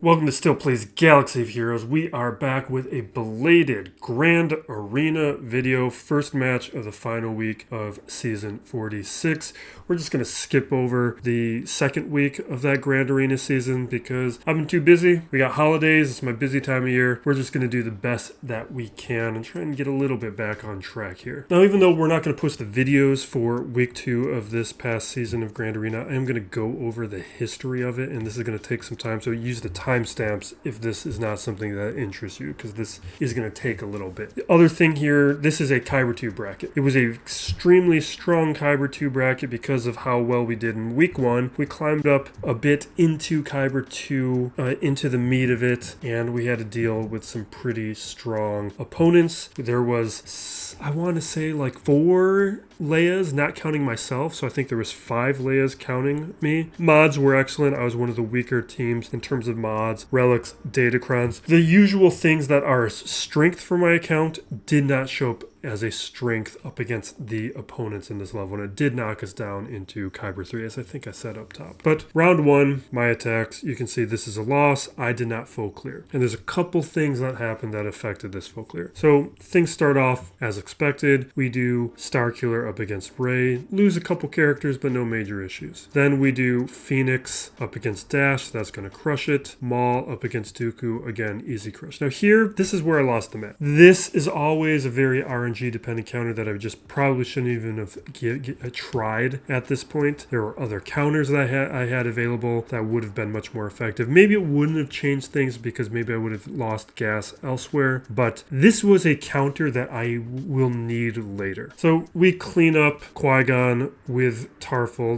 Welcome to Still Plays Galaxy of Heroes. We are back with a belated Grand Arena video, first match of the final week of Season 46. We're just going to skip over the second week of that Grand Arena season because I've been too busy. We got holidays, it's my busy time of year. We're just going to do the best that we can and try and get a little bit back on track here. Now, even though we're not going to post the videos for week 2 of this past season of Grand Arena, I am going to go over the history of it, and this is going to take some time, so use the timestamps if this is not something that interests you, because this is going to take a little bit. The other thing here, this is a Kyber 2 bracket. It was an extremely strong Kyber 2 bracket because of how well we did in week 1. We climbed up a bit into Kyber 2, into the meat of it, and we had to deal with some pretty strong opponents. There was, I want to say, like 4 Leias, not counting myself, so I think there was 5 Leias counting me. Mods were excellent. I was one of the weaker teams in terms of mods, relics, datacrons. The usual things that are strength for my account did not show up as a strength up against the opponents in this level, and it did knock us down into Kyber 3, as I think I said up top. But round 1, my attacks, you can see this is a loss. I did not full clear. And there's a couple things that happened that affected this full clear. So things start off as expected. We do Starkiller up against Ray, lose a couple characters, but no major issues. Then we do Phoenix up against Dash, that's going to crush it. Maul up against Dooku, again, easy crush. Now here, this is where I lost the match. This is always a very RNG dependent counter that I just probably shouldn't even have tried at this point. There were other counters that I had available that would have been much more effective. Maybe it wouldn't have changed things because maybe I would have lost gas elsewhere, but this was a counter that I will need later. So we clean up Qui-Gon with Tarful.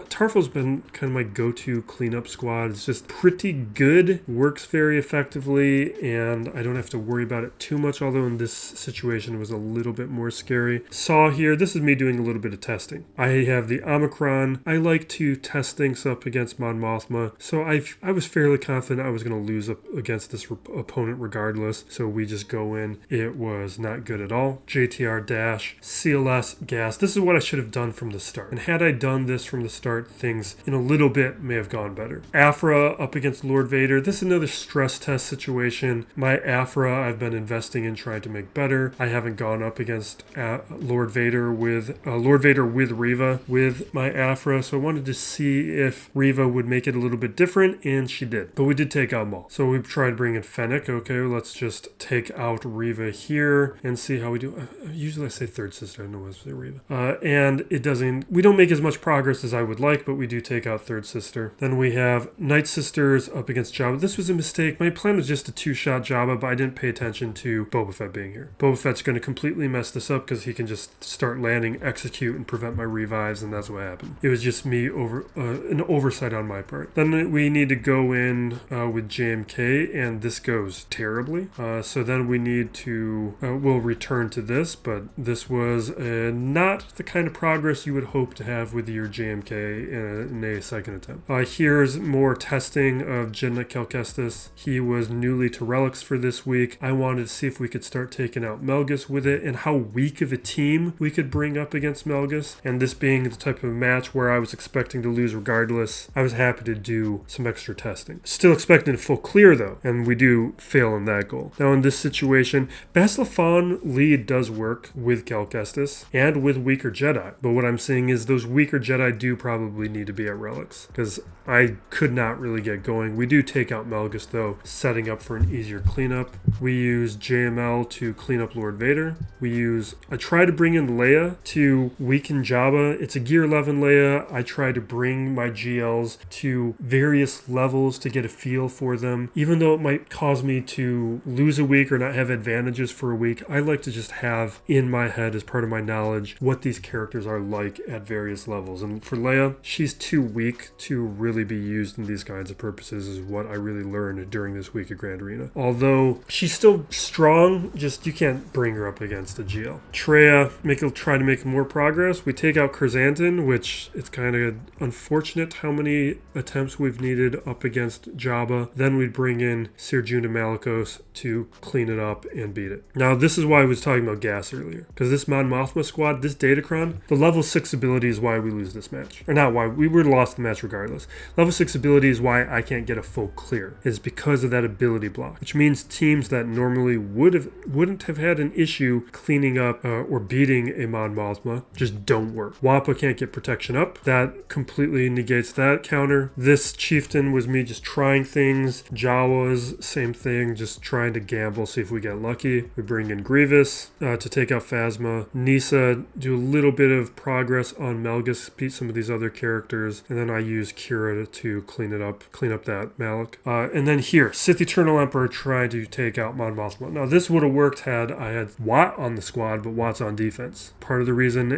Tarful's been kind of my go-to cleanup squad. It's just pretty good, works very effectively, and I don't have to worry about it too much, although in this situation it was a little bit more scary. Saw here, this is me doing a little bit of testing. I have the Omicron. I like to test things up against Mon Mothma, so I was fairly confident I was going to lose up against this opponent regardless, so we just go in. It was not good at all. JTR Dash, CLS Gas. This is what I should have done from the start, and had I done this from the start, things in a little bit may have gone better. Aphra up against Lord Vader. This is another stress test situation. My Aphra I've been investing in trying to make better. I haven't gone up against Lord Vader with Reva with my Aphra, so I wanted to see if Reva would make it a little bit different, and she did. But we did take out Maul. So we tried bringing Fennec. Okay, let's just take out Reva here and see how we do. Usually I say third sister. I know I say Reva. And it doesn't. We don't make as much progress as I would like, but we do take out third sister. Then we have Night Sisters up against Jabba. This was a mistake. My plan was just a 2-shot Jabba, but I didn't pay attention to Boba Fett being here. Boba Fett's going to completely mess this up because he can just start landing, execute, and prevent my revives, and that's what happened. It was just me an oversight on my part. Then we need to go in with JMK, and this goes terribly. So then we need to, we'll return to this, but this was not the kind of progress you would hope to have with your JMK in a second attempt. Here's more testing of Jednak Cal Kestis. He was newly to relics for this week. I wanted to see if we could start taking out Melgus with it and how weak of a team we could bring up against Melgus. And this being the type of match where I was expecting to lose regardless, I was happy to do some extra testing. Still expecting a full clear though, and we do fail in that goal. Now in this situation, Bas-Lafon lead does work with Cal Kestis and with weaker Jedi, but what I'm saying is those weaker Jedi do probably need to be at relics because I could not really get going. We do take out Melgus though, setting up for an easier cleanup. We use JML to clean up Lord Vader. I try to bring in Leia to weaken Jabba. It's a Gear 11 Leia. I try to bring my GLs to various levels to get a feel for them. Even though it might cause me to lose a week or not have advantages for a week, I like to just have in my head as part of my knowledge what these characters are like at various levels. And for Leia, she's too weak to really be used in these kinds of purposes is what I really learned during this week of Grand Arena. Although she's still strong, just you can't bring her up against against a GL. Treya, try to make more progress. We take out Chrysanthemum, which it's kind of unfortunate how many attempts we've needed up against Jabba. Then we'd bring in Sirjunda Malicos to clean it up and beat it. Now, this is why I was talking about gas earlier, because this Mon Mothma squad, this Datacron, the level 6 ability is why we lose this match. Or not why, we would have lost the match regardless. Level 6 ability is why I can't get a full clear, is because of that ability block, which means teams that normally wouldn't have had an issue cleaning up or beating a Mon Mothma just don't work. Wampa can't get protection up. That completely negates that counter. This Chieftain was me just trying things. Jawas, same thing, just trying to gamble, see if we get lucky. We bring in Grievous to take out Phasma. Nisa, do a little bit of progress on Melgus, beat some of these other characters, and then I use Kira to clean up that Malik. And then here, Sith Eternal Emperor trying to take out Mon Mothma. Now this would have worked had I had Watt on the squad, but Watt's on defense. Part of the reason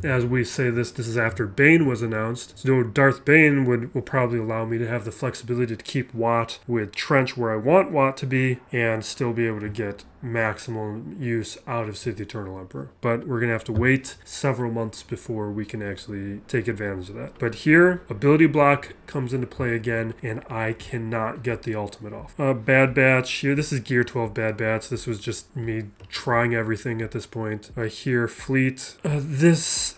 as we say this is after Bane was announced. So Darth Bane will probably allow me to have the flexibility to keep Watt with Trench where I want Watt to be and still be able to get maximum use out of Sith Eternal Emperor. But we're going to have to wait several months before we can actually take advantage of that. But here, ability block comes into play again, and I cannot get the ultimate off. Bad Batch, here, this is Gear 12 Bad Batch. This was just me trying everything at this point. Here, Fleet. This is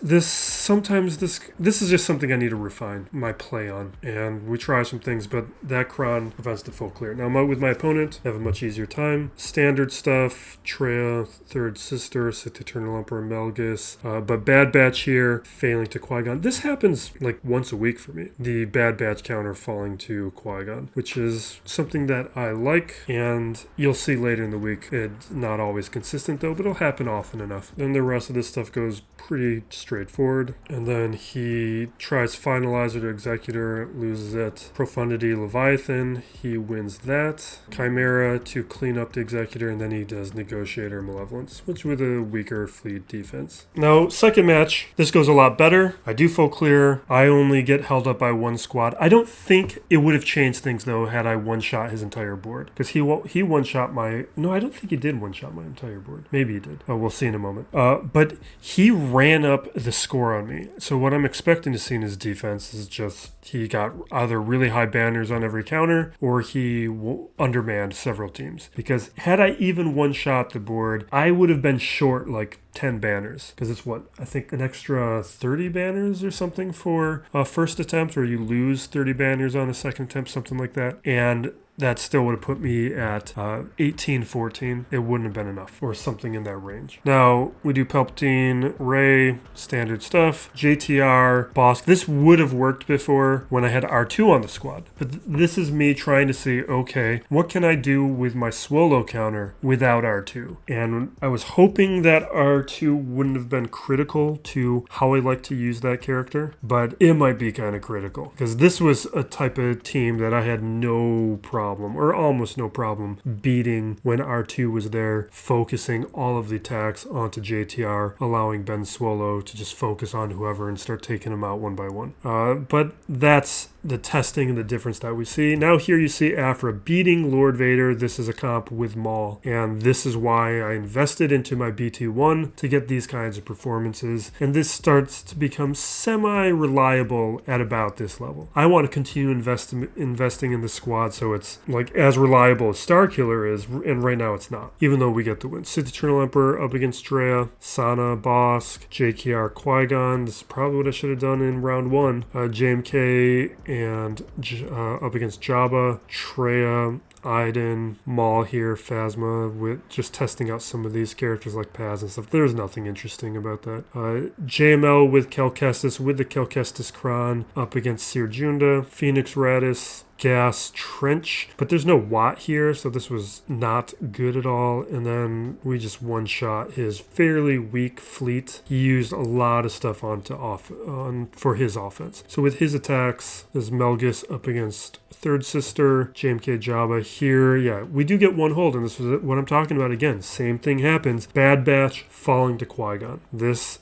just something I need to refine my play on. And we try some things, but that Kron prevents the full clear. Now, with my opponent, I have a much easier time. Standard stuff. Treya, Third Sister, Sith Eternal Emperor, Melgus. But Bad Batch here, failing to Qui-Gon. This happens like once a week for me. The Bad Batch counter falling to Qui-Gon, which is something that I like, and you'll see later in the week. It's not always consistent though, but it'll happen often enough. Then the rest of this stuff goes pretty straightforward. And then he tries Finalizer to Executor, loses it. Profundity Leviathan, he wins that. Chimera to clean up the Executor, and then he does Negotiator Malevolence, which with a weaker fleet defense. Now, second match, this goes a lot better. I do full clear. I only get held up by one squad. I don't think it would have changed things, though, had I one-shot his entire board. Because he one-shot my... No, I don't think he did one-shot my entire board. Maybe he did. We'll see in a moment. But he ran up the score on me. So what I'm expecting to see in his defense is just he got either really high banners on every counter, or he undermanned several teams. Because had I even one-shot the board, I would have been short like 10 banners, because it's I think an extra 30 banners or something for a first attempt, or you lose 30 banners on a second attempt, something like that. And that still would have put me at 18-14. It wouldn't have been enough, or something in that range. Now, we do Palpatine, Rey, standard stuff, JTR, Bosk. This would have worked before when I had R2 on the squad. But this is me trying to see, okay, what can I do with my Swolo counter without R2? And I was hoping that R2 wouldn't have been critical to how I like to use that character, but it might be kind of critical, because this was a type of team that I had no problem, or almost no problem, beating when R2 was there, focusing all of the attacks onto JTR, allowing Ben Swolo to just focus on whoever and start taking them out one by one. But that's the testing and the difference that we see. Now here you see Aphra beating Lord Vader. This is a comp with Maul, and this is why I invested into my BT1 to get these kinds of performances, and this starts to become semi-reliable at about this level. I want to continue investing in the squad so it's like as reliable as Starkiller is, and right now it's not, even though we get the win. Sith Eternal Emperor up against Treya, Sana, Bosk, JKR, Qui-Gon. This is probably what I should have done in round one. JMK and up against Jabba, Treya, Iden, Maul here, Phasma, with just testing out some of these characters like Paz and stuff. There's nothing interesting about that. JML with Cal Kestis, with the Cal Kestis Kron, up against Sirjunda, Phoenix Radis, Gas, Trench, but there's no Watt here, so this was not good at all. And then we just one-shot his fairly weak fleet. He used a lot of stuff for his offense. So with his attacks, there's Melgus up against Third Sister, JMK Jabba here. Yeah, we do get one hold, and this is what I'm talking about again. Same thing happens. Bad Batch falling to Qui-Gon. This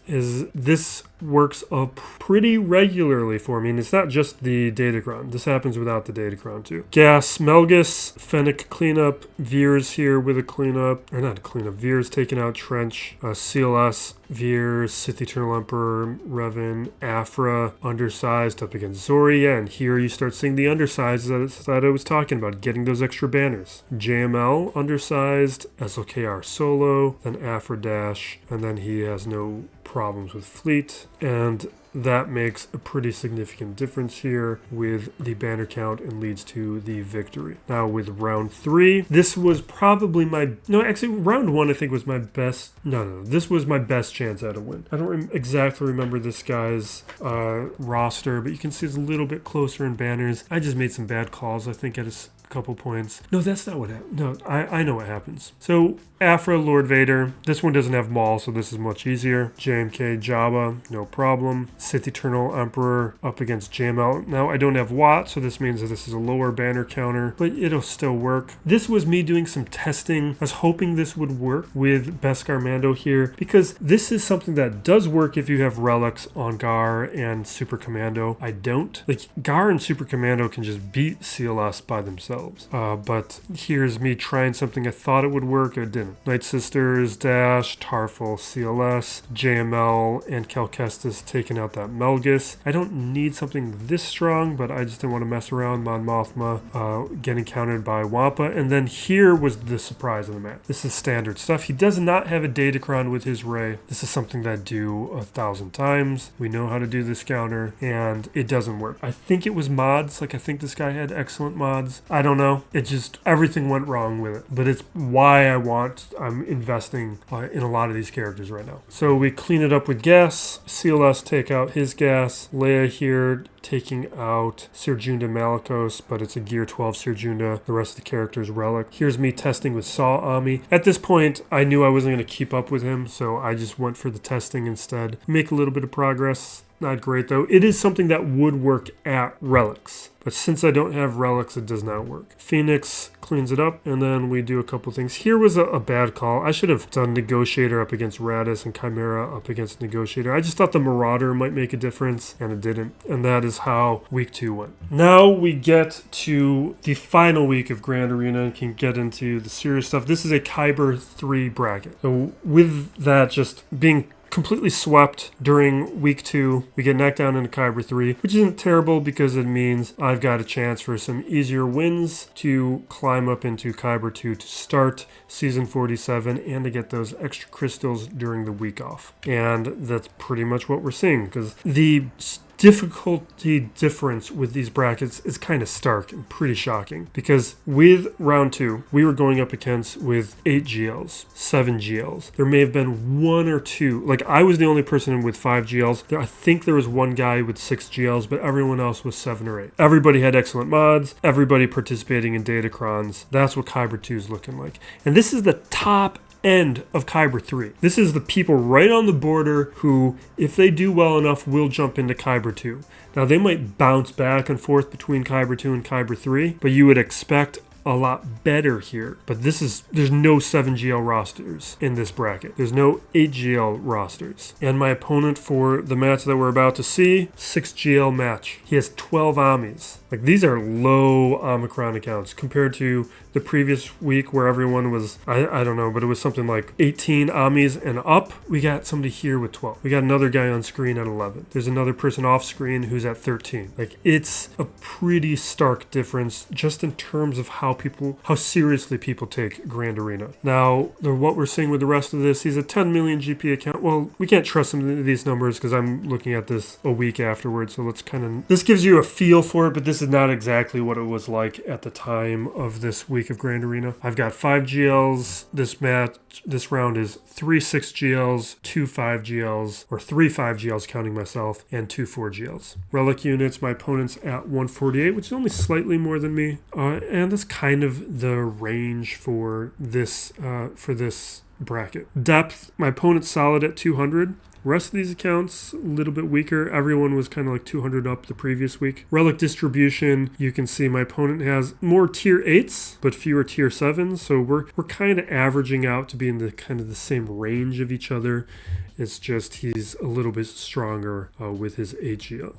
works up pretty regularly for me, and it's not just the Datacron. This happens without the Datacron too. Gas, Melgus, Fennec cleanup, Veers here with a cleanup, or not a cleanup, Veers taking out Trench, CLS, Veers, Sith Eternal Emperor, Revan, Aphra, undersized up against Zorii, and here you start seeing the undersized that I was talking about, getting those extra banners. JML, undersized, SLKR solo, then Aphra dash, and then he has no problems with fleet, and that makes a pretty significant difference here with the banner count and leads to the victory. Now with round 3, this was probably round 1 I think was my best, this was my best chance at a win. I don't exactly remember this guy's roster, but you can see it's a little bit closer in banners. I just made some bad calls, I think, at a couple points. No, that's not what happened. No, I know what happens. So Aphra, Lord Vader. This one doesn't have Maul, so this is much easier. JMK, Jabba, no problem. Sith Eternal Emperor up against JML. Now I don't have Watt, so this means that this is a lower banner counter, but it'll still work. This was me doing some testing. I was hoping this would work with Beskar Mando here, because this is something that does work if you have relics on Gar and Super Commando. I don't. Like, Gar and Super Commando can just beat CLS by themselves. But here's me trying something I thought it would work, it didn't. Night Sisters, Dash, Tarful, CLS, JML, and Cal Kestis taking out that Melgus. I don't need something this strong, but I just didn't want to mess around. Mon Mothma getting countered by Wampa. And then here was the surprise of the match. This is standard stuff. He does not have a Datacron with his Ray. This is something that I do 1,000 times. We know how to do this counter, and it doesn't work. I think it was mods. Like, I think this guy had excellent mods. I don't know. It just, everything went wrong with it. But it's why I'm investing in a lot of these characters right now. So we clean it up with gas. CLS take out his gas. Leia here taking out Sirjunda Malicos, but it's a Gear 12 Sirjunda. The rest of the characters relic. Here's me testing with Saw Ami. At this point, I knew I wasn't going to keep up with him, so I just went for the testing instead. Make a little bit of progress. Not great though. It is something that would work at relics, but since I don't have relics, it does not work. Phoenix cleans it up, and then we do a couple things. Here was a bad call. I should have done Negotiator up against Radis and Chimera up against Negotiator. I just thought the Marauder might make a difference, and it didn't. And that is how week 2 went. Now we get to the final week of Grand Arena and can get into the serious stuff. This is a Kyber 3 bracket. So with that just being completely swept during week 2. We get knocked down into Kyber 3, which isn't terrible because it means I've got a chance for some easier wins to climb up into Kyber 2 to start season 47 and to get those extra crystals during the week off. And that's pretty much what we're seeing, because the difficulty difference with these brackets is kind of stark and pretty shocking, because with round 2 we were going up against with 8 GLs, 7 GLs. There may have been 1 or 2, like I was the only person with 5 GLs. I think there was one guy with 6 GLs, but everyone else was 7 or 8. Everybody had excellent mods, everybody participating in Datacrons. That's what Kyber 2 is looking like, and this is the top end of Kyber 3. This is the people right on the border who, if they do well enough, will jump into Kyber 2. Now, they might bounce back and forth between Kyber 2 and Kyber 3, but you would expect a lot better here. But there's no 7GL rosters in this bracket. There's no 8GL rosters. And my opponent for the match that we're about to see, 6GL match. He has 12 Amis. Like, these are low Omicron accounts compared to the previous week where everyone was, I don't know, but it was something like 18 Amis and up. We got somebody here with 12. We got another guy on screen at 11. There's another person off screen who's at 13. Like, it's a pretty stark difference just in terms of how seriously people take Grand Arena. Now, what we're seeing with the rest of this, he's a 10 million GP account. Well, we can't trust some of these numbers because I'm looking at this a week afterwards, so this gives you a feel for it, but this is not exactly what it was like at the time of this week of Grand Arena. I've got 5 GLs. This round is 3 6GLs, 2 5GLs, or 3 5GLs counting myself, and 2 4GLs. Relic units, my opponent's at 148, which is only slightly more than me, and that's kind of the range for this bracket. Depth, my opponent's solid at 200. Rest of these accounts, a little bit weaker. Everyone was kind of like 200 up the previous week. Relic distribution, you can see my opponent has more tier 8s, but fewer tier 7s. So we're kind of averaging out to be in the kind of the same range of each other It's just he's a little bit stronger with his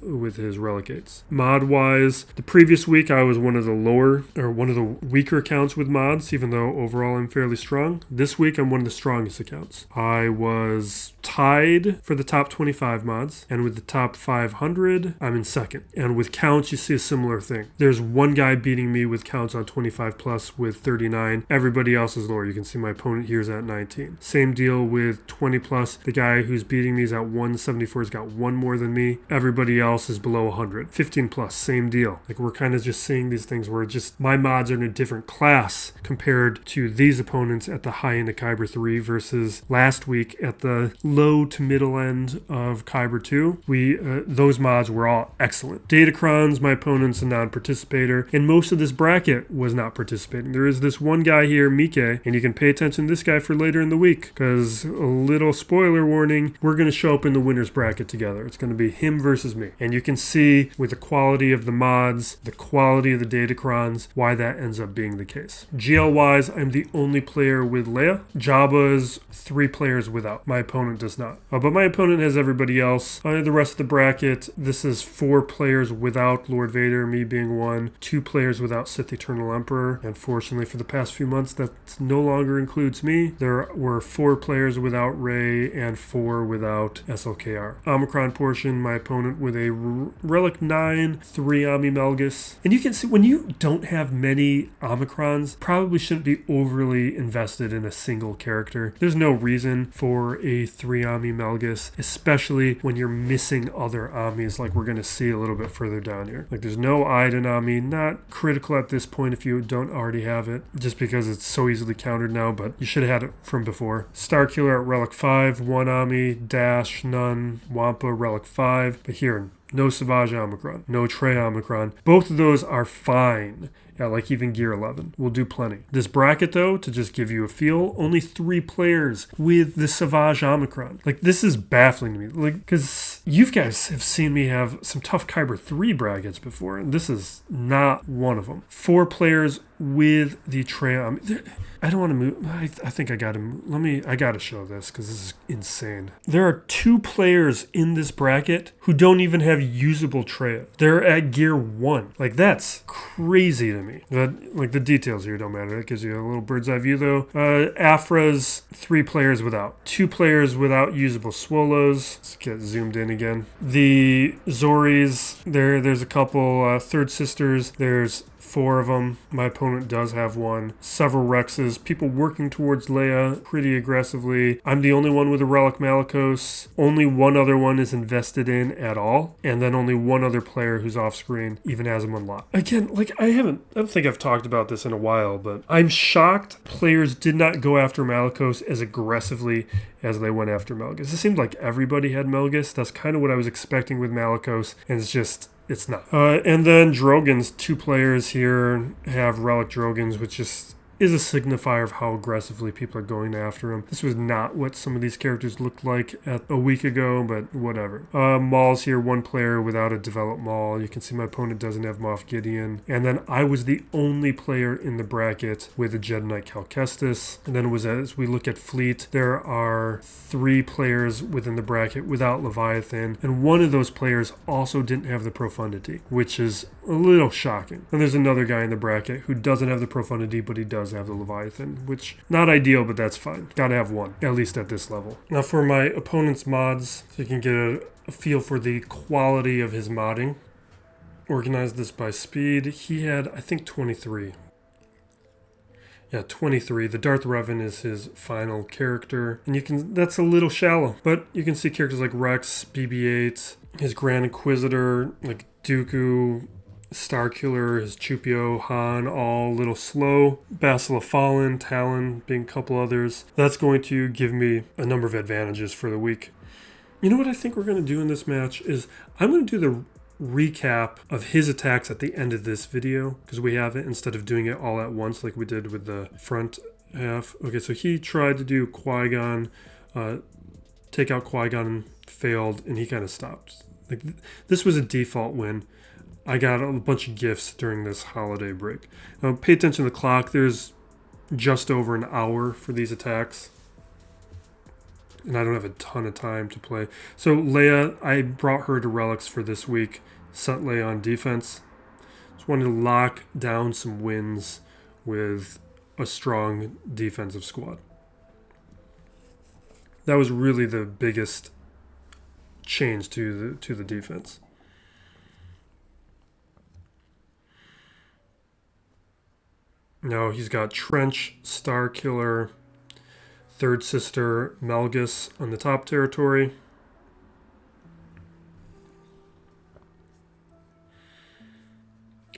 with his relegates. Mod wise, the previous week I was one of the weaker accounts with mods, even though overall I'm fairly strong. This week I'm one of the strongest accounts. I was tied for the top 25 mods, and with the top 500 I'm in second. And with counts you see a similar thing. There's one guy beating me with counts on 25 plus with 39. Everybody else is lower. You can see my opponent here is at 19. Same deal with 20 plus. The guy who's beating me is at 174. He's got one more than me. Everybody else is below 100. 15 plus, same deal. Like, we're kind of just seeing these things where just my mods are in a different class compared to these opponents at the high end of Kyber 3 versus last week at the low to middle end of Kyber 2. Those mods were all excellent. Datacrons, my opponent's a non-participator, and most of this bracket was not participating. There is this one guy here, Mike, and you can pay attention to this guy for later in the week, because a little spoiler warning, we're going to show up in the winner's bracket together. It's going to be him versus me. And you can see with the quality of the mods, the quality of the Datacrons, why that ends up being the case. GL-wise, I'm the only player with Leia. Jabba's 3 players without. My opponent does not. But my opponent has everybody else. The rest of the bracket, this is 4 players without Lord Vader, me being 1, 2 players without Sith Eternal Emperor. Unfortunately, for the past few months, that no longer includes me. There were 4 players without Rey and 4 without SLKR. Omicron portion, my opponent with a Relic 9, 3 Ami Melgus. And you can see when you don't have many Omicrons, probably shouldn't be overly invested in a single character. There's no reason for a 3 Ami Melgus, especially when you're missing other Amis like we're going to see a little bit further down here. Like, there's no Iden Ami, not critical at this point if you don't already have it, just because it's so easily countered now, but you should have had it from before. Starkiller at Relic 5, 1 Ami, Dash, none, Wampa, Relic 5, but here, no Savage Omicron, no Trey Omicron. Both of those are fine. Yeah, like even Gear 11 will do plenty. This bracket, though, to just give you a feel, only 3 players with the Savage Omicron. Like, this is baffling to me. Like, because you guys have seen me have some tough Kyber 3 brackets before, and this is not one of them. 4 players with the Trey. I don't want to move. I think I got to. I got to show this because this is insane. There are 2 players in this bracket who don't even have usable Trey. They're at Gear 1. Like, that's crazy to me. But, like, the details here don't matter. That gives you a little bird's eye view, though. Aphra's 3 players without. 2 players without usable Swolos. Let's get zoomed in again. The Zoris, there's a couple. Third Sisters, there's 4 of them. My opponent does have 1. Several Rexes. People working towards Leia pretty aggressively. I'm the only one with a Relic Malicos. Only 1 other one is invested in at all. And then only 1 other player who's off screen even has him unlocked. Again, like, I don't think I've talked about this in a while, but I'm shocked players did not go after Malicos as aggressively as they went after Melgus. It seemed like everybody had Melgus. That's kind of what I was expecting with Malicos, and it's not. And then Drogans, 2 players here have Relic Drogans, which just is a signifier of how aggressively people are going after him. This was not what some of these characters looked like a week ago, but whatever. Maul's here, 1 player without a developed Maul. You can see my opponent doesn't have Moff Gideon. And then I was the only player in the bracket with a Jedi Knight Cal Kestis. And then as we look at Fleet, there are 3 players within the bracket without Leviathan. And one of those players also didn't have the Profundity, which is a little shocking. And there's another guy in the bracket who doesn't have the Profundity, but he does have the Leviathan, which not ideal, but that's fine. Gotta have 1, at least at this level. Now for my opponent's mods, so you can get a feel for the quality of his modding. Organized this by speed. He had, I think, 23. Yeah, 23. The Darth Revan is his final character. And that's a little shallow, but you can see characters like Rex, BB-8, his Grand Inquisitor, like Dooku, Starkiller, his Chupio, Han, all a little slow. Bastila Fallen, Talon, being a couple others. That's going to give me a number of advantages for the week. You know what I think we're going to do in this match is I'm going to do the recap of his attacks at the end of this video because we have it instead of doing it all at once like we did with the front half. Okay, so he tried to do Qui-Gon, take out Qui-Gon, failed, and he kind of stopped. Like, this was a default win. I got a bunch of gifts during this holiday break. Now, pay attention to the clock. There's just over an hour for these attacks. and I don't have a ton of time to play. So Leia, I brought her to relics for this week. Set Leia on defense. Just wanted to lock down some wins with a strong defensive squad. That was really the biggest change to the defense. Now he's got Trench, Starkiller, Third Sister, Melgus on the top territory.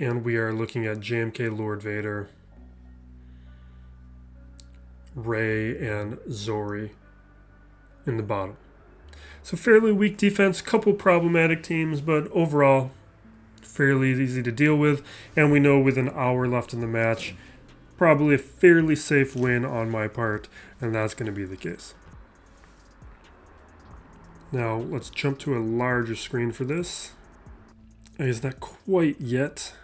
And we are looking at JMK Lord Vader, Rey, and Zorii in the bottom. So fairly weak defense, couple problematic teams, but overall fairly easy to deal with. And we know with an hour left in the match, probably a fairly safe win on my part, and that's going to be the case. Now let's jump to a larger screen for this. It's not quite yet.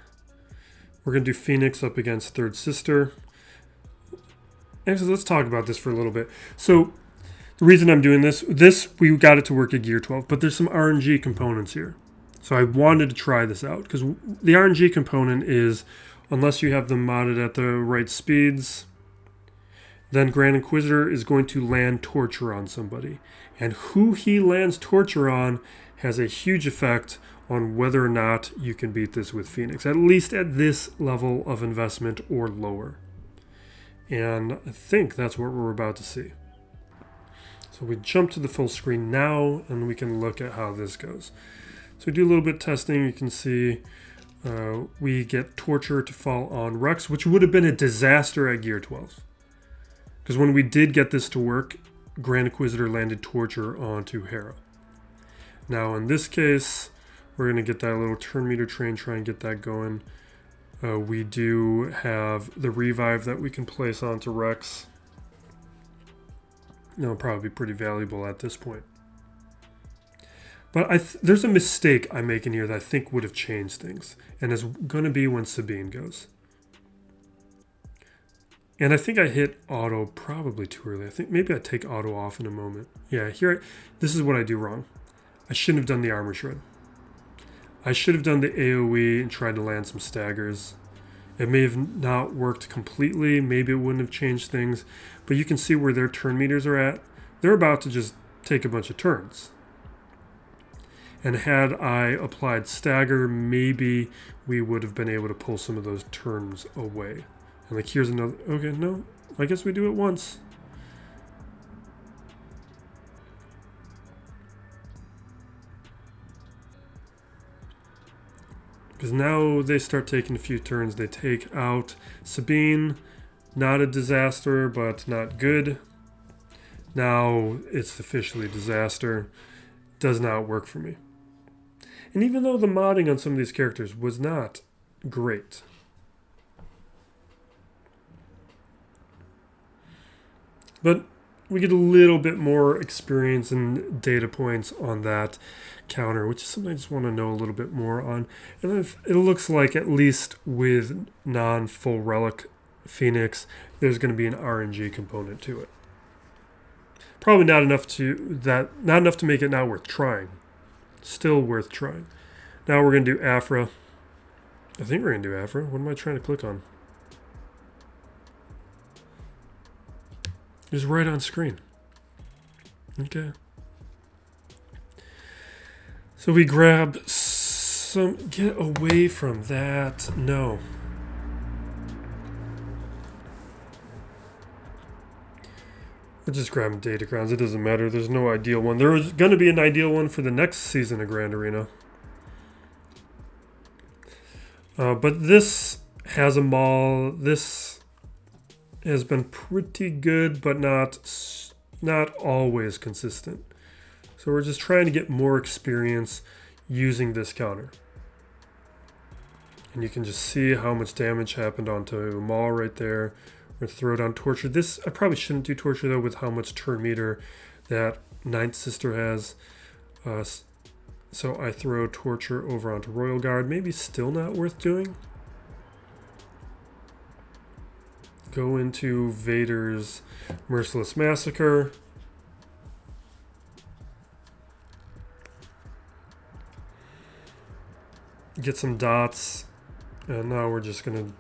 We're going to do Phoenix up against Third Sister. Actually, let's talk about this for a little bit. So the reason I'm doing this, we got it to work at Gear 12, but there's some RNG components here. So I wanted to try this out, because the RNG component is, unless you have them modded at the right speeds, then Grand Inquisitor is going to land Torture on somebody. And who he lands Torture on has a huge effect on whether or not you can beat this with Phoenix, at least at this level of investment or lower. And I think that's what we're about to see. So we jump to the full screen now, and we can look at how this goes. So we do a little bit of testing. You can see we get Torture to fall on Rex, which would have been a disaster at Gear 12. Because when we did get this to work, Grand Inquisitor landed Torture onto Hera. Now in this case, we're going to get that little turn meter train, try and get that going. We do have the revive that we can place onto Rex. It'll probably be pretty valuable at this point. But there's a mistake I'm making here that I think would have changed things. And it's going to be when Sabine goes. And I think I hit auto probably too early. I think maybe I take auto off in a moment. Yeah, this is what I do wrong. I shouldn't have done the armor shred. I should have done the AoE and tried to land some staggers. It may have not worked completely. Maybe it wouldn't have changed things. But you can see where their turn meters are at. They're about to just take a bunch of turns. And had I applied stagger, maybe we would have been able to pull some of those turns away. And like, here's another, okay, no, I guess we do it once. Because now they start taking a few turns. They take out Sabine, not a disaster, but not good. Now it's officially a disaster. Does not work for me. And even though the modding on some of these characters was not great, but we get a little bit more experience and data points on that counter, which is something I just want to know a little bit more on. And if it looks like, at least with non-full relic Phoenix, there's going to be an RNG component to it. Probably not enough to make it not worth trying. Still worth trying. Now we're going to do Aphra. I think we're going to do Aphra. What am I trying to click on? It's right on screen. Okay. So we grab some... Get away from that. No. We're just grabbing data grounds. It doesn't matter. There's no ideal one. There is going to be an ideal one for the next season of Grand Arena. But this has a maul. This has been pretty good, but not always consistent. So we're just trying to get more experience using this counter. And you can just see how much damage happened onto Maul right there. We're going to throw down Torture. This, I probably shouldn't do Torture though with how much turn meter that Ninth Sister has. So I throw Torture over onto Royal Guard. Maybe still not worth doing. Go into Vader's Merciless Massacre. get some dots, and now we're just going to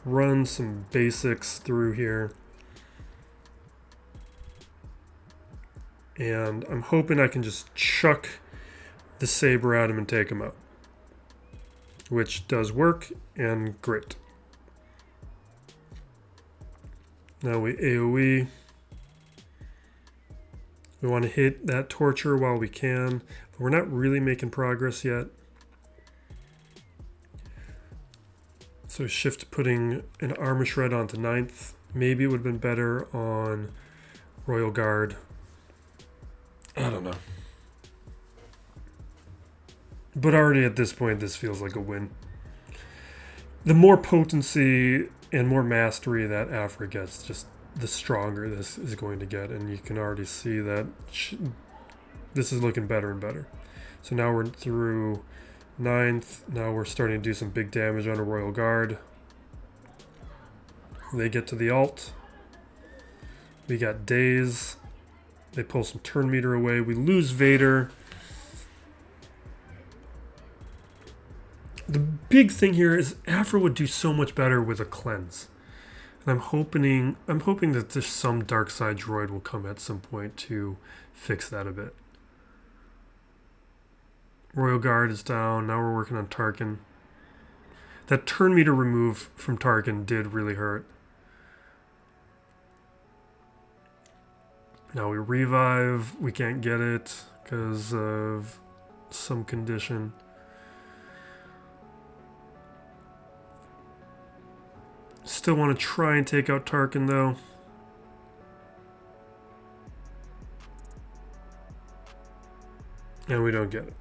run some basics through here. And I'm hoping I can just chuck the saber at him and take him out, which does work, and great. Now we AoE. We want to hit that torture while we can, but we're not really making progress yet. So shift putting an armor shred onto 9th. Maybe it would have been better on Royal Guard. I don't know. But already at this point, this feels like a win. The more potency and more mastery that Aphra gets, just the stronger this is going to get. And you can already see that this is looking better and better. So now we're through 9th. Now we're starting to do some big damage on a Royal Guard. They get to the alt. We got Daze. They pull some turn meter away. We lose Vader. The big thing here is Aphra would do so much better with a cleanse. And I'm hoping that there's some dark side droid will come at some point to fix that a bit. Royal Guard is down. Now we're working on Tarkin. That turn meter remove from Tarkin did really hurt. Now we revive. We can't get it because of some condition. Still want to try and take out Tarkin though. And we don't get it.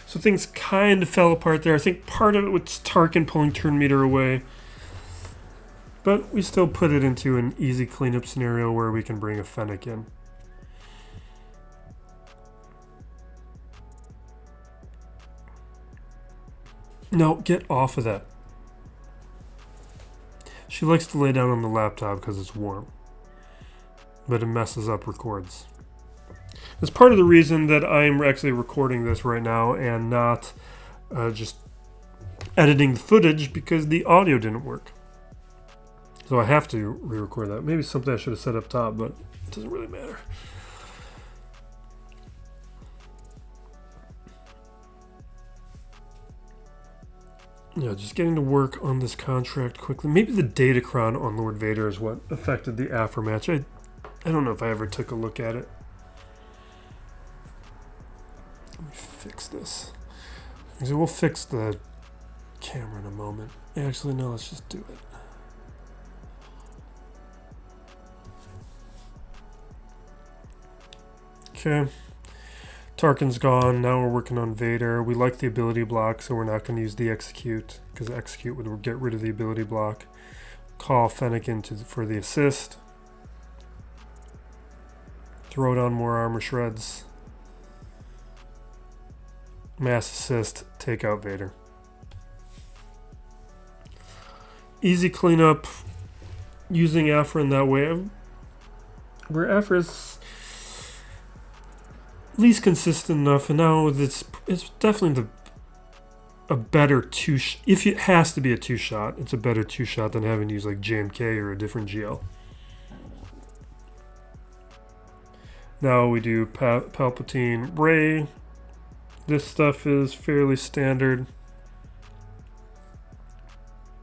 So things kind of fell apart there. I think part of it was Tarkin pulling turn meter away. But we still put it into an easy cleanup scenario where we can bring a Fennec in. No, get off of that. She likes to lay down on the laptop because it's warm. But it messes up records. It's part of the reason that I'm actually recording this right now and not just editing the footage because the audio didn't work. So I have to re-record that. Maybe something I should have set up top, but it doesn't really matter. Yeah, just getting to work on this contract quickly. Maybe the Datacron on Lord Vader is what affected the Aphra match. I don't know if I ever took a look at it. Let me fix this. So we'll fix the camera in a moment. Actually, no, let's just do it. Okay. Tarkin's gone. Now we're working on Vader. We like the ability block, so we're not going to use the execute, because execute would get rid of the ability block. Call Fennec in for the assist. Throw down more armor shreds. Mass assist. Take out Vader. Easy cleanup. Using Aphra in that way. Where Aphra's at least consistent enough, and now it's definitely a better if it has to be a 2-shot, it's a better 2-shot than having to use like JMK or a different GL. Now we do Palpatine Rey. This stuff is fairly standard.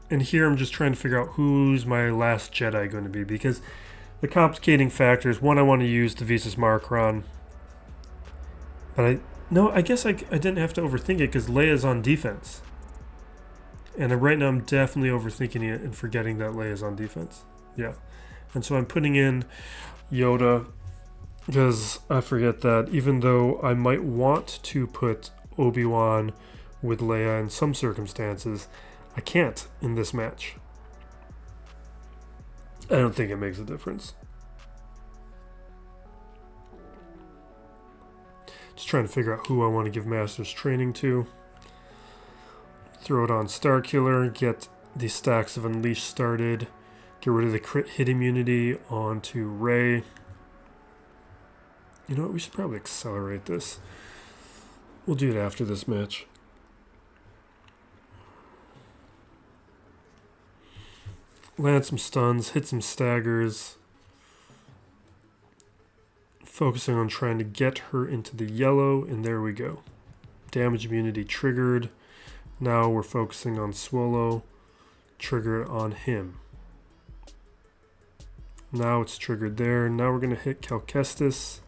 And here I'm just trying to figure out who's my last Jedi going to be, because the complicating factors, one, I want to use the Visas Markron. But I guess I didn't have to overthink it because Leia's on defense. And right now I'm definitely overthinking it and forgetting that Leia's on defense. Yeah. And so I'm putting in Yoda because I forget that even though I might want to put Obi-Wan with Leia in some circumstances, I can't in this match. I don't think it makes a difference. Just trying to figure out who I want to give Master's Training to. Throw it on Starkiller, get the stacks of Unleash started, get rid of the crit hit immunity onto Rey. You know what, we should probably accelerate this. We'll do it after this match. land some stuns, hit some staggers. Focusing on trying to get her into the yellow, and there we go. Damage immunity triggered. Now we're focusing on Swolo, triggered on him. Now it's triggered there. Now we're going to hit Calcestis.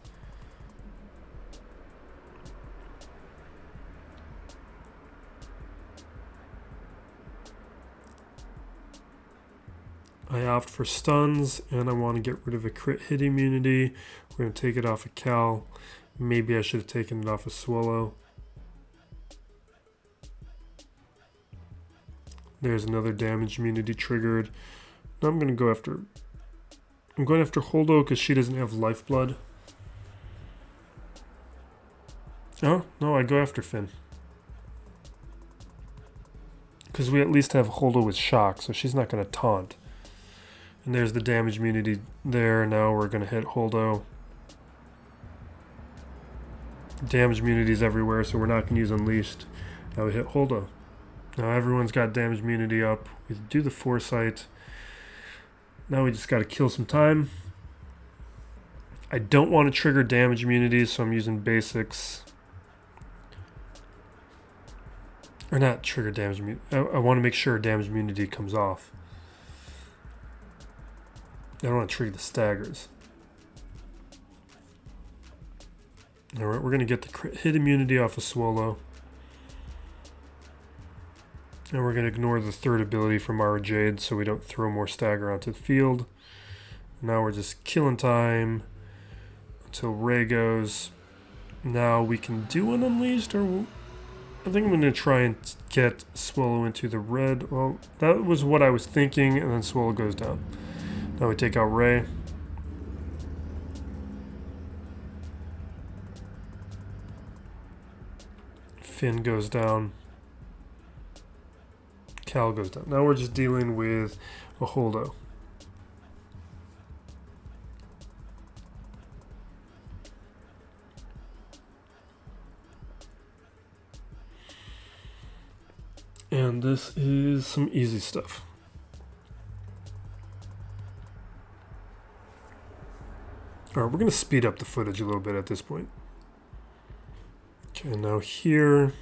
I opt for stuns, and I want to get rid of a crit hit immunity. We're going to take it off of Cal. Maybe I should have taken it off of Swolo. There's another damage immunity triggered. Now I'm going to go after... I'm going after Holdo because she doesn't have lifeblood. Oh, no, I go after Finn. Because we at least have Holdo with shock, so she's not going to taunt. And there's the damage immunity there. Now we're going to hit Holdo. Damage immunities everywhere, so we're not going to use Unleashed. Now we hit Holdo. Now everyone's got damage immunity up. We do the Foresight. Now we just got to kill some time. I don't want to trigger damage immunities, so I'm using basics. Or not trigger damage immunity. I want to make sure damage immunity comes off. I don't want to trigger the staggers. Alright, we're going to get the crit hit immunity off of Swolo. And we're going to ignore the third ability from our Jade so we don't throw more stagger onto the field. Now we're just killing time until Ray goes. Now we can do an Unleashed, or I think I'm going to try and get Swolo into the red. Well, that was what I was thinking, and then Swolo goes down. Now we take out Ray. Finn goes down. Cal goes down. Now we're just dealing with a Holdo. And this is some easy stuff. Alright, we're going to speed up the footage a little bit at this point. Okay, now here...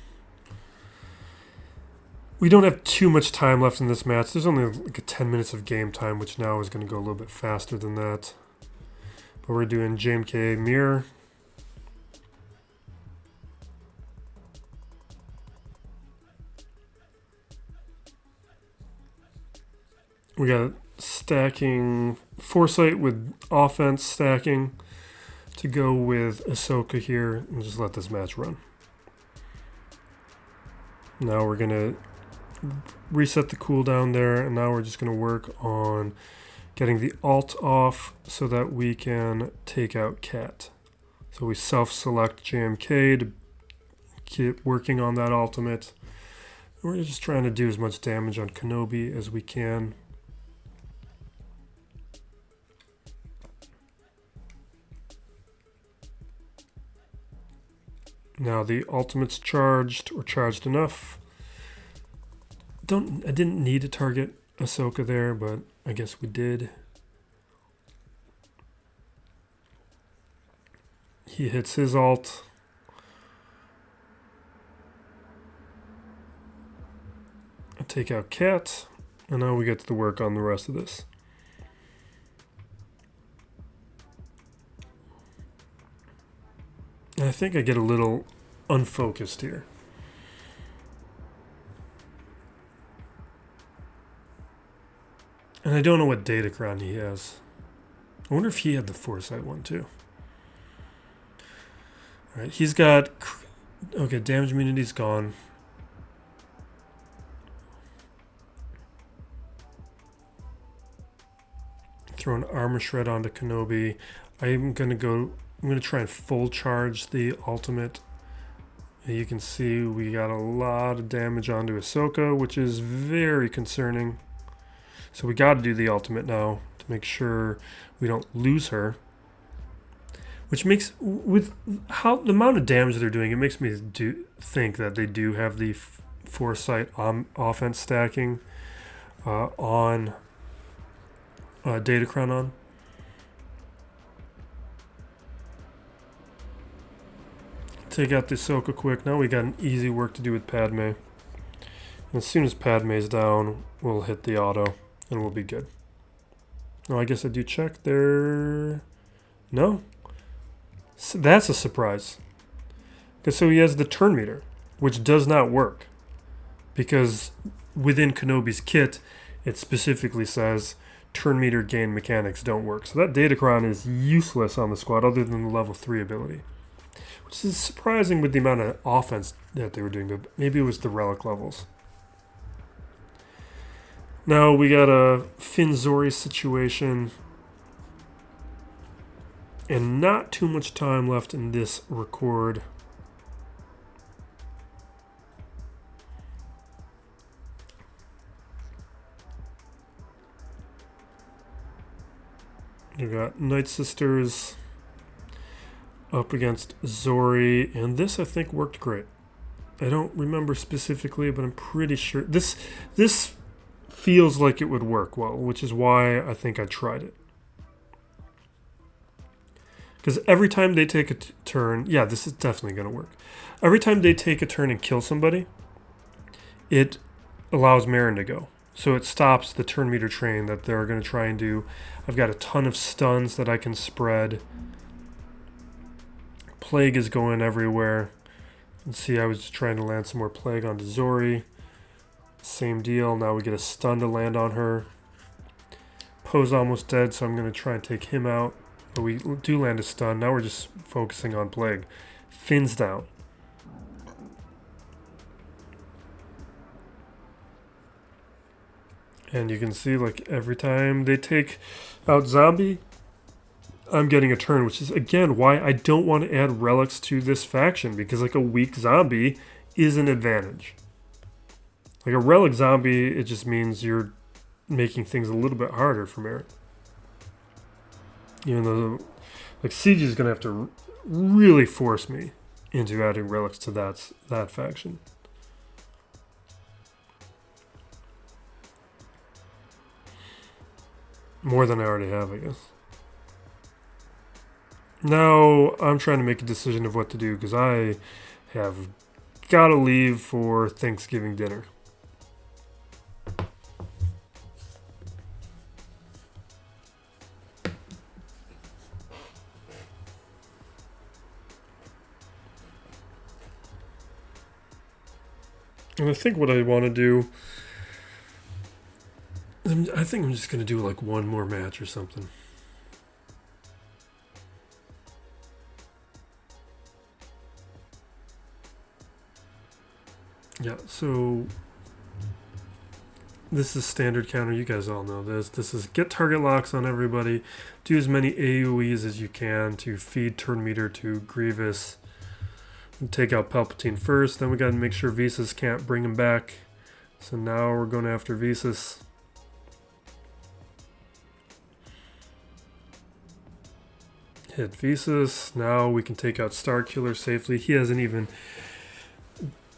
We don't have too much time left in this match. There's only like 10 minutes of game time, which now is going to go a little bit faster than that. But we're doing JMK Mirror. We got stacking Foresight with offense stacking to go with Ahsoka here, and just let this match run. Now we're going to reset the cooldown there, and now we're just going to work on getting the alt off so that we can take out Cat. So we self-select JMK to keep working on that ultimate. We're just trying to do as much damage on Kenobi as we can. Now the ultimate's charged, or charged enough. I didn't need to target Ahsoka there, but I guess we did. He hits his ult. I take out Cat, and now we get to work on the rest of this. And I think I get a little unfocused here. And I don't know what Datacron he has. I wonder if he had the Foresight one too. Alright, he's got... Okay, damage immunity's gone. Throw an armor shred onto Kenobi. I'm going to try and full charge the ultimate. You can see we got a lot of damage onto Ahsoka, which is very concerning. So we got to do the ultimate now to make sure we don't lose her. Which makes, with how the amount of damage they're doing, it makes me think that they do have the Foresight offense stacking on Datacron on. Take out the Ahsoka quick. Now we got an easy work to do with Padme. And as soon as Padme's down, we'll hit the auto and we'll be good. Oh, I guess I do check there. No. So that's a surprise. Because so he has the turn meter, which does not work. Because within Kenobi's kit, it specifically says turn meter gain mechanics don't work. So that Datacron is useless on the squad other than the level 3 ability. Which is surprising with the amount of offense that they were doing, but maybe it was the relic levels. Now we got a Finn Zorii situation. And not too much time left in this record. You got Night Sisters up against Zorii, and this I think worked great. I don't remember specifically, but I'm pretty sure this feels like it would work well, which is why I think I tried it. Because every time they take a turn, yeah, this is definitely going to work. Every time they take a turn and kill somebody, it allows Merrin to go. So it stops the turn meter train that they're going to try and do. I've got a ton of stuns that I can spread. Plague is going everywhere. Let's see, I was just trying to land some more Plague onto Zorii. Same deal. Now we get a stun to land on her. Poe's almost dead, so I'm going to try and take him out. But we do land a stun. Now we're just focusing on Plague. Finn's down. And you can see, like, every time they take out Zombie, I'm getting a turn, which is, again, why I don't want to add relics to this faction, because, like, a weak zombie is an advantage. Like, a relic zombie, it just means you're making things a little bit harder for Merrin. Even though, like, CG is going to have to really force me into adding relics to that faction. More than I already have, I guess. Now I'm trying to make a decision of what to do because I have got to leave for Thanksgiving dinner. And I think what I want to do, I think I'm just going to do like one more match or something. Yeah, so this is standard counter. You guys all know this. This is get target locks on everybody. Do as many AoEs as you can to feed turn meter to Grievous. And take out Palpatine first. Then we got to make sure Visas can't bring him back. So now we're going after Visas. Hit Visas. Now we can take out Starkiller safely. He hasn't even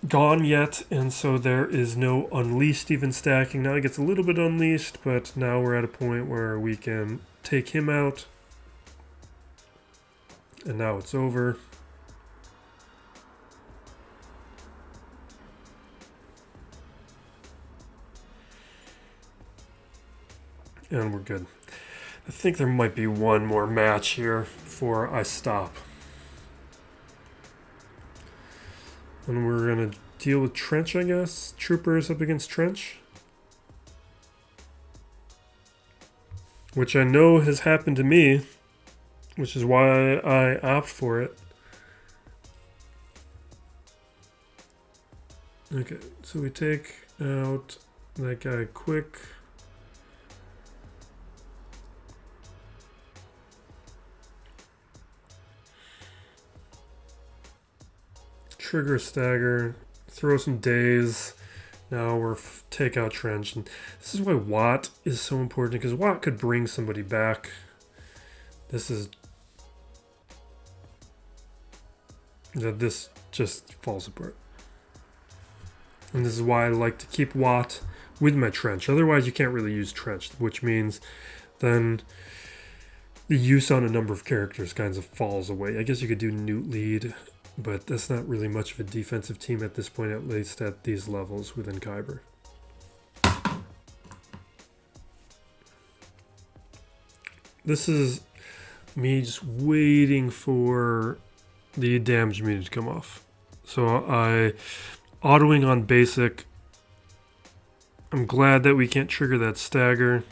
gone yet, and so there is no Unleashed even stacking. Now he gets a little bit Unleashed, but now we're at a point where we can take him out. And now it's over. And we're good. I think there might be one more match here before I stop. And we're going to deal with Trench, I guess. Troopers up against Trench. Which I know has happened to me. Which is why I opt for it. Okay, so we take out that guy quick. Trigger stagger, throw some days. Now we're take out Trench, and this is why Watt is so important, because Watt could bring somebody back. This just falls apart, and this is why I like to keep Watt with my Trench. Otherwise, you can't really use Trench, which means then the use on a number of characters kind of falls away. I guess you could do Newt lead, but that's not really much of a defensive team at this point, at least at these levels within Kyber. This is me just waiting for the damage meter to come off. So I autoing on basic. I'm glad that we can't trigger that stagger.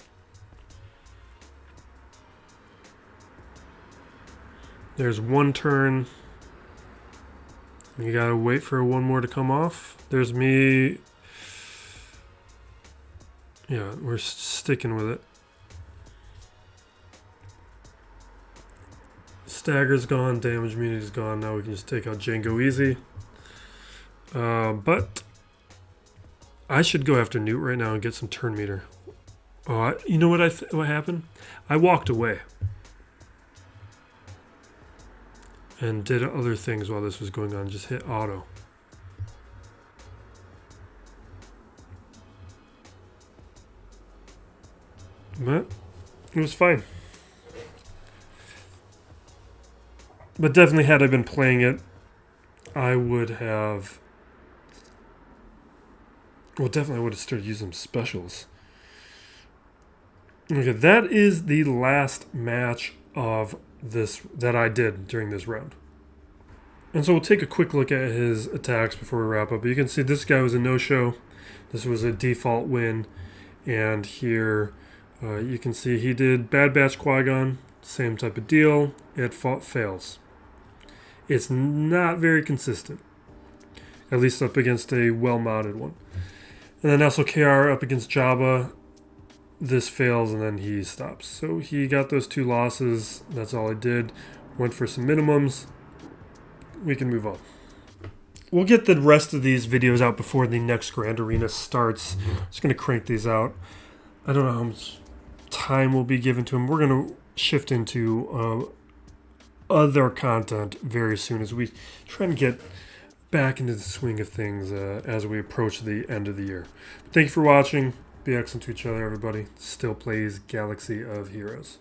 There's one turn. You gotta wait for one more to come off. There's me. Yeah, we're sticking with it. Stagger's gone, damage immunity's gone. Now we can just take out Django easy. But I should go after Newt right now and get some turn meter. Oh, you know what happened? I walked away and did other things while this was going on. Just hit auto. But it was fine. But definitely had I been playing it, I would have... Well, definitely I would have started using specials. Okay, that is the last match of this that I did during this round. And so we'll take a quick look at his attacks before we wrap up. But you can see this guy was a no-show. This was a default win. And here you can see he did Bad Batch Qui-Gon. Same type of deal. It fails. It's not very consistent. At least up against a well-modded one. And then also KR up against Jabba. This fails and then he stops. So he got those 2 losses. That's all I did. Went for some minimums. We can move on. We'll get the rest of these videos out before the next Grand Arena starts. Just going to crank these out. I don't know how much time will be given to them. We're going to shift into other content very soon as we try and get back into the swing of things as we approach the end of the year. Thank you for watching. Be excellent to each other, everybody. Still plays Galaxy of Heroes.